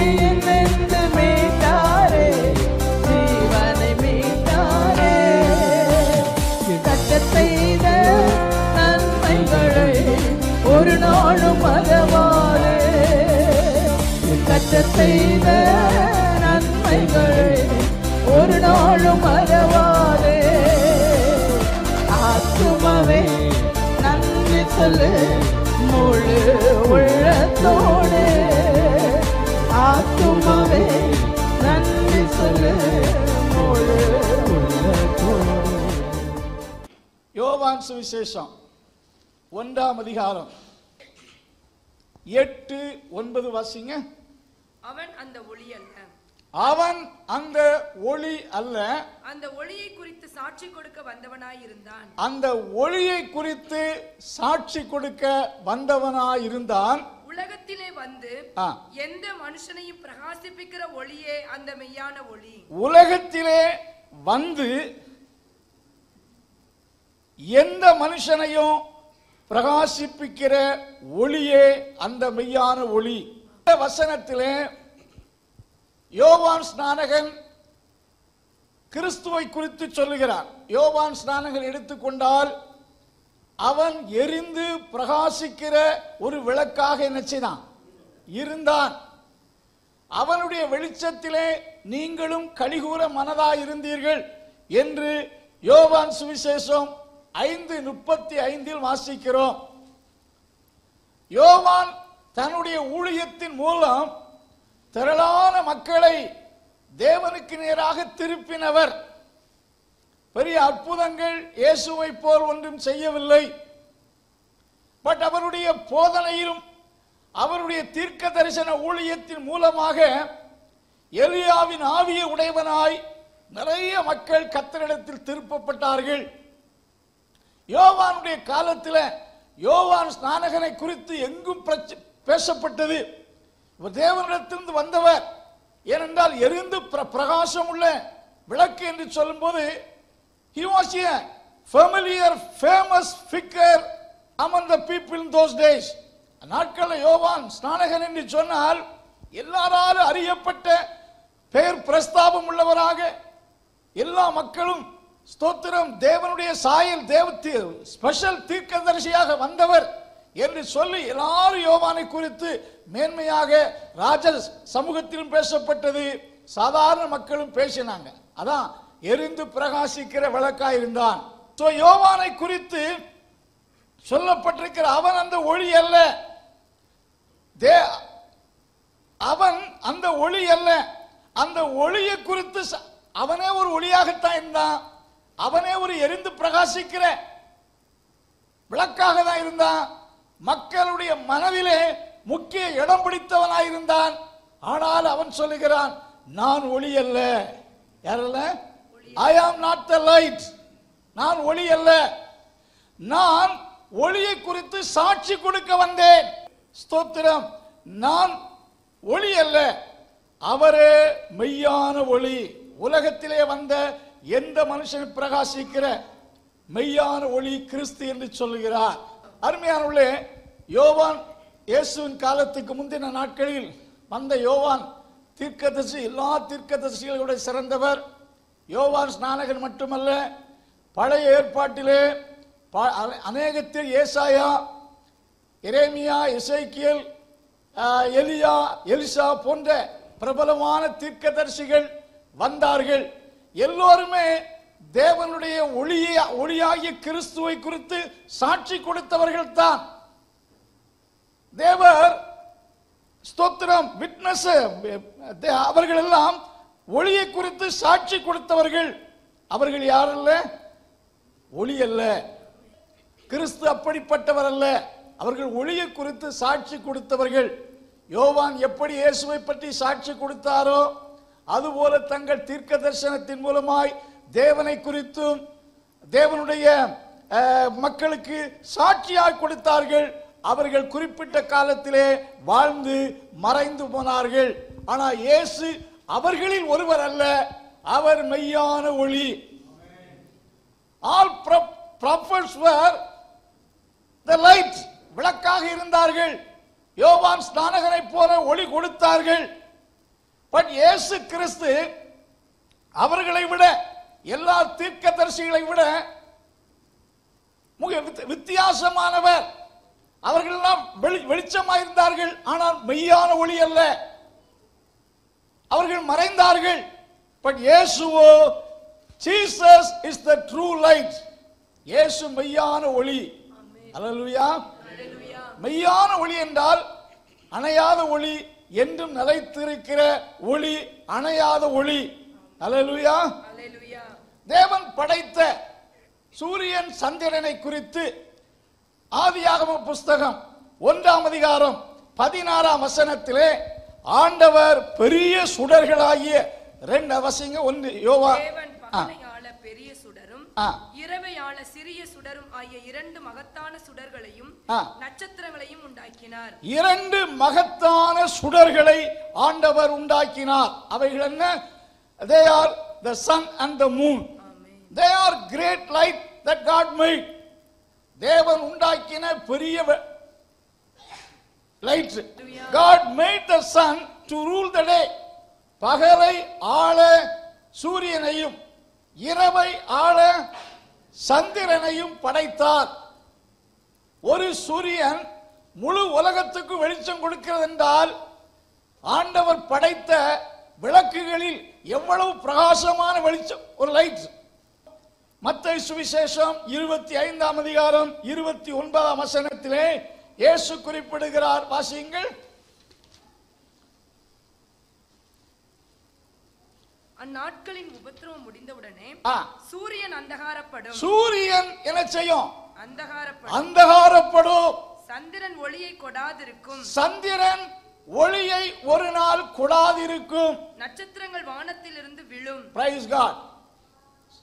என்னென்று மீட்டாரே, ஜீவனை மீட்டாரே. கர்த்தர் செய்த நன்மைகளை ஒரு நாளும் மறவாதே, கர்த்தர் செய்த நன்மைகளை ஒரு நாளும் மறவாதே. ஆத்துமாவே நன்றி சொல்லு முழு உள்ளத்தோடு, ஆத்துமாவே நன்றி சொல்லு முழு உள்ளத்தோடு. யோவான் சுவிசேஷம் 1ஆம் அதிகாரம் 8-9 வாசிங்க. அவன் அந்த ஒளி அல்ல, அவன் அந்த ஒளி அல்ல, அந்த ஒளியை குறித்து சாட்சி கொடுக்க வந்தவனாயிருந்தான். அந்த ஒளியை குறித்து சாட்சி கொடுக்க வந்தவனாயிருந்தான். உலகத்திலே வந்து எந்த மனுஷனையும் பிரகாசிப்பிக்கிற ஒளியே அந்த மெய்யான ஒளி. உலகத்திலே வந்து எந்த மனுஷனையும் பிரகாசிப்பிக்கிற ஒளியே அந்த மெய்யான ஒளி. இந்த வசனத்திலே யோவான் ஸ்நானகன் கிறிஸ்துவை குறித்து சொல்லுகிறார். யோவான் ஸ்நானகன் எடுத்துக்கொண்டால் அவன் எரிந்து பிரகாசிக்கிற ஒரு விளக்காக என்ன செய்தான்? இருந்தான். அவனுடைய வெளிச்சத்திலே நீங்களும் கலிகூர மனதாயிருந்தீர்கள் என்று யோவான் சுவிசேஷம் 5:35 வாசிக்கிறோம். யோவான் தன்னுடைய ஊழியத்தின் மூலம் திரளான மக்களை தேவனுக்கு நேராக திருப்பினவர். பெரிய அற்புதங்கள் இயேசுவை போல் ஒன்றும் செய்யவில்லை. பட் அவருடைய போதனையிலும் அவருடைய தீர்க்க தரிசன ஊழியத்தின் மூலமாக எலியாவின் ஆவியை உடையவனாய் நிறைய மக்கள் கர்த்தரிடத்தில் திருப்பப்பட்டார்கள். யோவானுடைய காலத்தில் யோவான் ஸ்நானகனை குறித்து எங்கும் பேசப்பட்டது. இவர் தேவனிடத்திலிருந்து வந்தவர். ஏனென்றால் எரிந்து பிரகாசம் உள்ள விளக்கு என்று சொல்லும்போது he was a familiar famous figure among the people in those days. நாட்களில் யோவான் ஸ்நானகன் என்று சொன்னால் எல்லாராலும் அறியப்பட்ட பெயர் பிரஸ்தாபம் உள்ளவராக, எல்லா மக்களும் ஸ்தோத்திரம் தேவனுடைய சாயல் ஸ்பெஷல் தீர்க்கதரிசியாக வந்தவர் என்று சொல்லி எல்லாரும் யோவானை குறித்து மேன்மையாக ராஜ சமூகத்திலும் பேசப்பட்டது, சாதாரண மக்களும் பேசினாங்க. அதான் எரிந்து பிரகாசிக்கிற விளக்காய் இருந்தான். யோவானை குறித்து சொல்லப்பட்டிருக்கிற அவன் அந்த ஒளி அல்ல, அவன் அந்த ஒளி அல்ல. அந்த ஒளியை குறித்து அவனே ஒரு ஒளியாகத்தான் இருந்தான். அவனே ஒரு எரிந்து பிரகாசிக்கிற விளக்காக தான் இருந்தான். மக்களுடைய மனதிலே முக்கிய இடம் பிடித்தவனாயிருந்தான். ஆனால் அவன் சொல்லுகிறான், நான் ஒளி அல்ல. யாரல்ல? I am not the light. நான் ஒளி அல்ல, நான் ஒளியை குறித்து சாட்சி கொடுக்க வந்தேன். ஸ்தோத்திரம். நான் ஒளி அல்ல, அவரே மெய்யான ஒளி. உலகத்திலே வந்த எந்த மனுஷன் பிரகாசிக்கிற மெய்யான ஒளி கிறிஸ்து என்று சொல்லுகிறார். அருமையானவர்களே, யோவான் இயேசுவின் காலத்துக்கு முந்தின நாட்களில் வந்த யோவான் தீர்க்கதரிசி, எல்லா தீர்க்கதரிசிகளோட சிறந்தவர். யோவான் ஸ்நானகன் மட்டுமல்ல, பழைய ஏற்பாட்டிலே அநேகத்தில் ஏசாயா, எரேமியா, எசேக்கியேல், எலியா, எலிசா போன்ற பிரபலமான தீர்க்கதரிசிகள் வந்தார்கள். எல்லோருமே தேவனுடைய ஒளியாகிய கிறிஸ்துவை குறித்து சாட்சி கொடுத்தவர்கள் தான். தேவர் ஸ்தோத்திரம் விட்னஸ், அவர்கள் எல்லாம் ஒளியை குறித்து சாட்சி கொடுத்தவர்கள். அவர்கள் யாரல்ல? ஒளி அல்ல. கிறிஸ்து அப்படிப்பட்டவர் அல்ல. அவர்கள் ஒளியை குறித்து சாட்சி கொடுத்தவர்கள். யோவான் எப்படி இயேசுவை பற்றி சாட்சி கொடுத்தாரோ அதுபோல தங்கள் தீர்க்க தரிசனத்தின் மூலமாய் தேவனை குறித்தும் தேவனுடைய மக்களுக்கு சாட்சியாக கொடுத்தார்கள். அவர்கள் குறிப்பிட்ட காலத்திலே வாழ்ந்து மறைந்து போனார்கள். ஆனால் இயேசு அவர்களில் ஒருவர் அல்ல, அவர் மெய்யான ஒளி. All prophets were the light. விளக்காக இருந்தார்கள். யோவான் ஸ்நானகனை போல ஒளி கொடுத்தார்கள். பட் இயேசு கிறிஸ்து அவர்களை விட, எல்லா தீர்க்கதரிசிகளை விட வித்தியாசமானவர். அவர்கள் எல்லாம் வெளிச்சமாயிருந்தார்கள், ஆனால் மெய்யான ஒளி அல்ல. அவர்கள் மறைந்தார்கள். பட் இயேசுவோ, Jesus is the true light. இயேசு மெய்யான ஒளி. அல்லேலூயா. மெய்யான ஒளி என்றால் அணையாத ஒளி, என்றும் நிலைத்திருக்கிற ஒளி, அணையாத ஒளி. அல்லேலூயா. தேவன் படைத்த சூரியன் சந்திரனை குறித்து ஆதியாகம புஸ்தகம் 1ஆம் அதிகாரம் 16ஆம் வசனத்திலே ஆண்டவர் பெரிய சுடர்களாகிய 2 அவசியங்க 1 யோவா பெரிய சுடரும் இரவையாள சிறிய சுடரும் ஆகிய 2 மகத்தான சுடர்களையும் நட்சத்திரங்களையும் உண்டாக்கினார். 2 மகத்தான சுடர்களை ஆண்டவர் உண்டாக்கினார். அவைகள் என்ன? They are the sun and the moon. They are great light that God made. தேவன் உண்டாக்கின பெரிய light. God made the sun to rule the day. பகலை ஆள சூரியனையும் இரவை ஆள சந்திரனையும் படைத்தார். ஒரு சூரியன் முழு உலகத்துக்கு வெளிச்சம் கொடுக்கிறது என்றால், ஆண்டவர் படைத்த விளக்குகளில் எவ்வளவு பிரகாசமான வெளிச்சம், ஒரு லைட். மத்தேயு சுவிசேஷம் 25ஆம் அதிகாரம் 29ஆம் வசனத்திலே இயேசு குறிப்பிடுகிறார். வாசியுங்கள். அந்நாட்களின் உபத்திரவம் முடிந்தவுடனே சூரியன் அந்தகாரப்படும். சூரியன் என்ன செய்யும்? அந்தகாரப்படும். சந்திரன் ஒளியை கொடாதிருக்கும். சந்திரன் ஒளியை ஒரு நாள் கொடாதிருக்கும். நட்சத்திரங்கள் வானத்தில் இருந்து விழும். Praise God.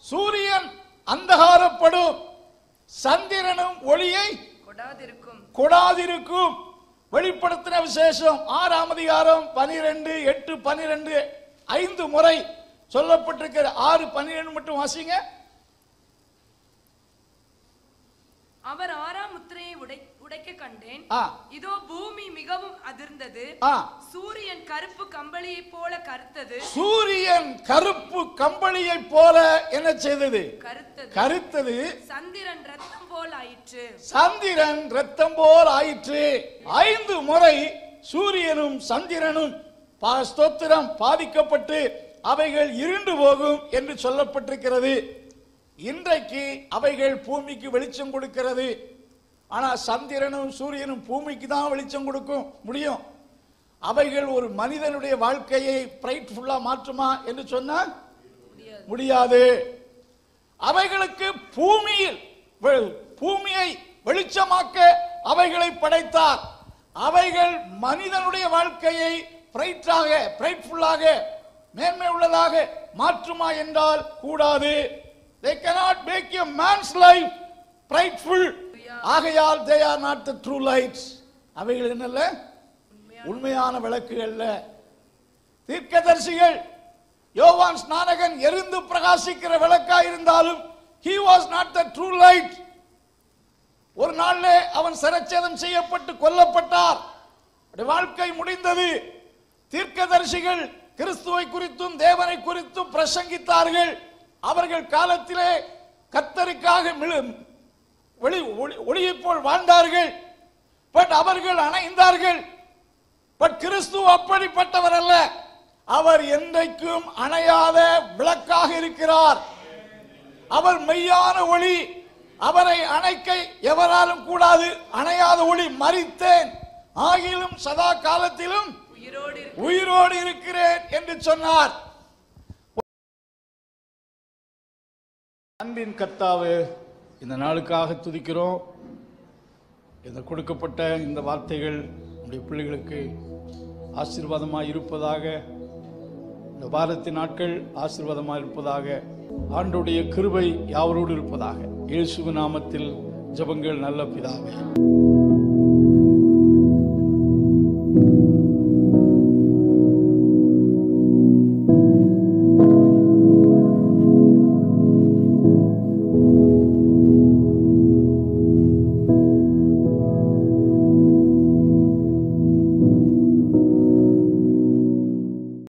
சூரியன் அந்தகாரப்படும், சந்திரனும் ஒளியை கொடாதிருக்கும். வெளிப்படுத்தின விசேஷம் 6ஆம் அதிகாரம் 12, 8, 12 5 முறை சொல்லப்பட்டிருக்கிற 6, 12 மட்டும் வாசிங்க. அவர் 6ஆம் முத்திரையை உடைக்க கண்டேன். இதோ பூமி மிகவும் அதிர்ந்தது. சூரியன் கருப்பு கம்பளியை போல கருத்தது. சூரியன் கருப்பு கம்பளியை போல என்ன செய்தது? கருத்தது. சந்திரன் ரத்தம் போல் ஆயிற்று. சந்திரன் ரத்தம் போல் ஆயிற்று. 5 முறை சூரியனும் சந்திரனும் ஸ்தோத்திரம் பாதிக்கப்பட்டு அவைகள் இருண்டு போகும் என்று சொல்லப்பட்டிருக்கிறது. இன்றைக்கு அவைகள் பூமிக்கு வெளிச்சம் கொடுக்கிறது. ஆனா சந்திரனும் சூரியனும் பூமிக்கு தான் வெளிச்சம் கொடுக்க முடியும். அவைகள் ஒரு மனிதனுடைய வாழ்க்கையை பிரைட்ஃபுல்லா மாற்றுமா என்று சொன்னால் முடியாது. அவைகளுக்கு பூமியை வெளிச்சமாக்க அவைகளை படைத்தார். அவைகள் மனிதனுடைய வாழ்க்கையை பிரைட்ஃபுல்லாக மேன்மை உள்ளதாக மாற்றுமா என்றால் கூடாது. They cannot make a man's life brightful. ஆகையால் they are not the true lights. அவைகள் என்னல்ல? உண்மையான விளக்குகள் அல்ல. தீர்க்கதரிசிகள் யோவான் ஸ்நானகன் எரிந்து பிரகாசிக்கிற விளக்காய் இருந்தாலும் he was not the true light. ஒரு நாளிலே அவன் சிரச்சேதம் செய்யப்பட்டு கொல்லப்பட்டார். வாழ்க்கை முடிந்தது. தீர்க்கதரிசிகள் கிறிஸ்துவை குறித்தும் தேவனை குறித்தும் பிரசங்கித்தார்கள். அவர்கள் காலத்திலே கர்த்தருக்காக ஒளியை போல் வாழ்ந்தார்கள். பட் அவர்கள் அணைந்தார்கள். பட் கிறிஸ்து அப்படிப்பட்டவர் அல்ல. அவர் என்றைக்கும் அணையாத விளக்காக இருக்கிறார். அவர் மெய்யான ஒளி. அவரை அணைக்க எவராலும் கூடாது. அணையாத ஒளி. மரித்தேன் ஆகிலும் சதா காலத்திலும் உயிரோடு இருக்கிறேன் என்று சொன்னார். அன்பின் கர்த்தாவே, இந்த நாளுக்காக துதிக்கிறோம். இந்த கொடுக்கப்பட்ட இந்த வார்த்தைகள் நம்முடைய பிள்ளைகளுக்கு ஆசீர்வாதமாக இருப்பதாக, இந்த வாரத்தின் நாட்கள் ஆசீர்வாதமாக இருப்பதாக, ஆண்டவருடைய கிருபை யாவரோடு இருப்பதாக. இயேசுவின் நாமத்தில் ஜெபங்கள் நல்ல பிதாவே.